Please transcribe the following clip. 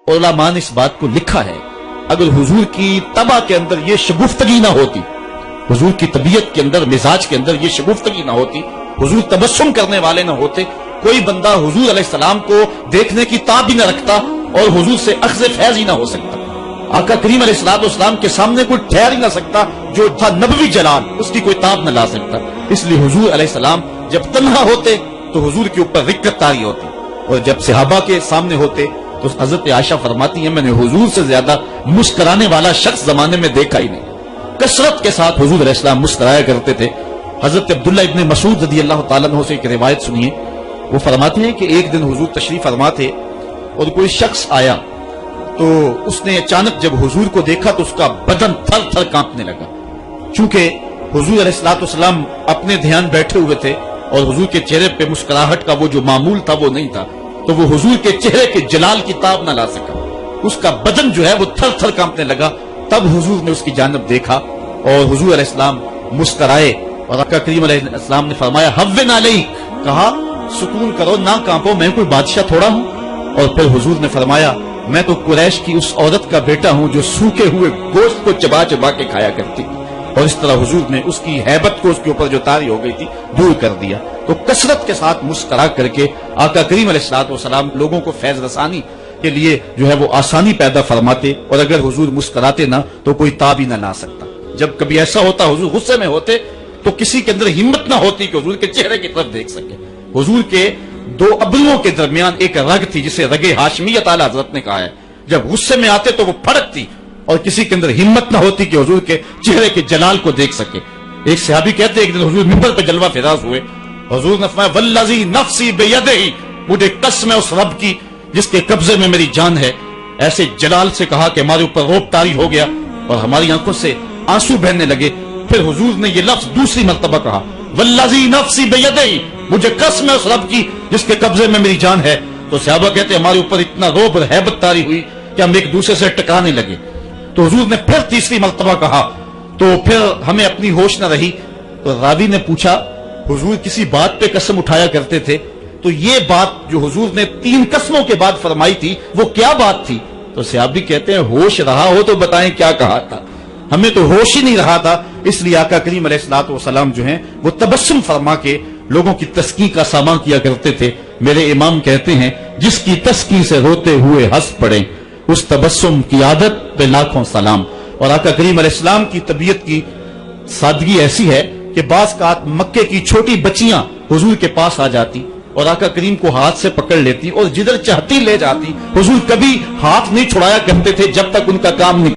उलमा ने इस बात को लिखा है, अगर हुजूर की तबा के अंदर ये शगुफ्तगी ना होती, हुजूर की तबीयत के अंदर, मिजाज के अंदर ये शगुफ्तगी ना होती, हुजूर तबस्सुम करने वाले ना होते, कोई बंदा हुजूर अलैहिस्सलाम को देखने की ताब भी न रखता और हुजूर से अख्ज़ फैज़ ही ना हो सकता। आका करीम अलैहिस्सलाम के सामने कोई ठहर ही ना सकता, जो था नबवी जलाल, उसकी कोई ताब न ला सकता। इसलिए हुजूर अलैहिस्सलाम जब तन्हा होते तो हुजूर के ऊपर रिक्कत तारी होती, और जब सहाबा के सामने होते तो हजरत आयशा फरमाती है, मैंने हुजूर से ज्यादा मुस्कुराने वाला शख्स जमाने में देखा ही नहीं। कसरत के साथ हुजूर अलैहिस्सलाम मुस्कुराया करते थे। हजरत अब्दुल्ला इब्ने मसूद रज़ियल्लाहु ताला अन्हु से एक रिवायत सुनिए, वो फरमाते हैं कि एक दिन हुजूर तशरीफ फरमा थे और कोई शख्स आया, तो उसने अचानक जब हुजूर को देखा तो उसका बदन थर थर कांपने लगा। चूंकि हुजूर अलैहिस्सलाम अपने ध्यान बैठे हुए थे और हुजूर के चेहरे पे मुस्कुराहट का वो जो मामूल था वो नहीं था, तो वो हुजूर के चेहरे के जलाल की ताब न ला सका, उसका बदन जो है वो थर थर कांपने लगा। तब हुजूर ने उसकी जानब देखा और हुजूर अलैहिस्सलाम मुस्कुराए और आका करीम अलैहिस्सलाम ने फरमाया, हव्विन अलैक, कहा सुकून करो, ना कांपो, मैं कोई बादशाह थोड़ा हूं। और फिर हुजूर ने फरमाया, मैं तो कुरैश की उस औरत का बेटा हूं जो सूखे हुए गोश्त को चबा चबा के खाया करती। और इस तरह हुजूर ने उसकी हैबत को उसके ऊपर जो तारी हो गई थी दूर कर दिया। तो कसरत के साथ मुस्कुरा करके आका करीम अलैहिस्सलाम लोगों को फैज रसानी के लिए जो है वो आसानी पैदा फरमाते, और अगर हुजूर मुस्कुराते ना तो कोई ताब ही ना ला सकता। जब कभी ऐसा होता हुजूर गुस्से में होते तो किसी के अंदर हिम्मत ना होती कि हुजूर के चेहरे की तरफ देख सके। हुजूर के दो अबरुओं के दरमियान एक रग थी जिसे रगे हाशमियत आला हजरत ने कहा है। जब गुस्से में आते तो वो फड़कती और किसी के अंदर हिम्मत ना होती कि हुजूर के चेहरे के जलाल को देख सके। एक सहाबी कहते एक दिन हुजूर मिंबर पे जलवा फिराज हुए, हुजूर ने फरमाया, वल्लज़ी नफ्सी बियदिही, मुझे कसम है उस रब की जिसके कब्जे में मेरी जान है। ऐसे जलाल से कहा कि हमारे ऊपर रोब तारी हो गया और हमारी आंखों से आंसू बहने लगे। फिर हुजूर ने ये लफ्ज दूसरी मर्तबा कहा, वल्लज़ी नफ्सी बियदिही, मुझे कसम है उस रब की जिसके कब्जे में मेरी जान है। तो सहाबा कहते हमारे ऊपर इतना रोब और हैबत तारी हुई कि हम एक दूसरे से टकराने लगे। तो हुजूर ने फिर तीसरी मर्तबा कहा, तो फिर हमें अपनी होश न रही। तो रावी ने पूछा, हुजूर किसी बात पे कसम उठाया करते थे, तो ये बात जो हुजूर ने 3 कसमों के बाद फरमाई थी वो क्या बात थी? तो सहाबी कहते हैं, होश रहा हो तो बताएं क्या कहा था, हमें तो होश ही नहीं रहा था। इसलिए आका करीम अलैहिस्सलाम जो हैं वो तबस्सुम फरमा के लोगों की तस्कीन का सामा किया करते थे। मेरे इमाम कहते हैं, जिसकी तस्कीन से रोते हुए हंस पड़े उस तबस्सुम की आदत पे लाखों सलाम। और आका करीम अलैहिस्सलाम की तबीयत की सादगी ऐसी है कि बाज़ कात मक्के की छोटी बच्चियां हुजूर के पास आ जाती और आका करीम को हाथ से पकड़ लेती और जिधर चाहती ले जाती। हुजूर कभी हाथ नहीं छुड़ाया करते थे जब तक उनका काम नहीं